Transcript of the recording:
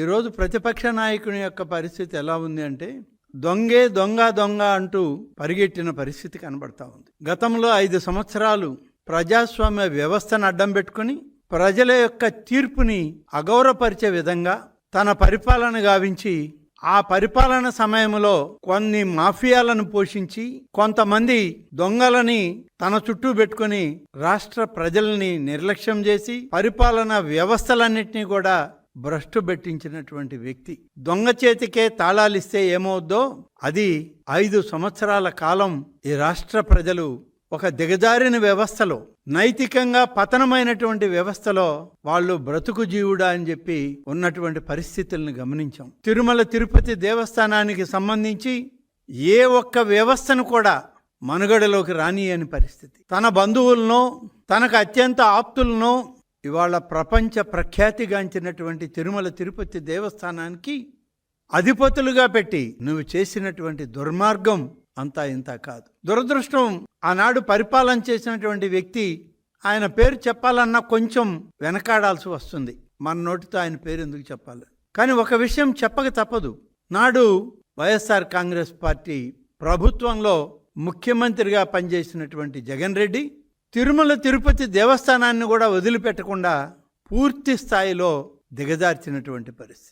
ఈరోజు ప్రతిపక్ష నాయకుని యొక్క పరిస్థితి ఎలా ఉంది అంటే దొంగే దొంగ దొంగ అంటూ పరిగెట్టిన పరిస్థితి కనబడతా ఉంది. గతంలో 5 సంవత్సరాలు ప్రజాస్వామ్య వ్యవస్థను అడ్డం పెట్టుకుని ప్రజల యొక్క తీర్పుని అగౌరవపరిచే విధంగా తన పరిపాలన గావించి ఆ పరిపాలన సమయంలో కొన్ని మాఫియాలను పోషించి కొంతమంది దొంగలని తన చుట్టూ పెట్టుకుని రాష్ట్ర ప్రజల్ని నిర్లక్ష్యం చేసి పరిపాలన వ్యవస్థలన్నింటినీ కూడా భ్రష్టు పెట్టించినటువంటి వ్యక్తి. దొంగ చేతికే తాళాలిస్తే ఏమవుద్దో అది 5 సంవత్సరాల కాలం ఈ రాష్ట్ర ప్రజలు ఒక దిగజారిన వ్యవస్థలో, నైతికంగా పతనమైనటువంటి వ్యవస్థలో వాళ్ళు బ్రతుకు జీవుడా అని చెప్పి ఉన్నటువంటి పరిస్థితులను గమనించాం. తిరుమల తిరుపతి దేవస్థానానికి సంబంధించి ఏ ఒక్క వ్యవస్థను కూడా మనుగడలోకి రానియని పరిస్థితి. తన బంధువులను, తనకు అత్యంత ఆప్తులను ఇవాళ ప్రపంచ ప్రఖ్యాతిగాంచినటువంటి తిరుమల తిరుపతి దేవస్థానానికి అధిపతులుగా పెట్టి నువ్వు చేసినటువంటి దుర్మార్గం అంతా ఇంత కాదు. దురదృష్టం, ఆనాడు పరిపాలన చేసినటువంటి వ్యక్తి ఆయన పేరు చెప్పాలన్నా కొంచెం వెనకాడాల్సి వస్తుంది. మన నోటితో ఆయన పేరు ఎందుకు చెప్పాలి? కానీ ఒక విషయం చెప్పక తప్పదు. నాడు వైఎస్ఆర్ కాంగ్రెస్ పార్టీ ప్రభుత్వంలో ముఖ్యమంత్రిగా పనిచేసినటువంటి జగన్ రెడ్డి తిరుమల తిరుపతి దేవస్థానాన్ని కూడా వదిలిపెట్టకుండా పూర్తి స్థాయిలో దిగజార్చినటువంటి పరిస్థితి.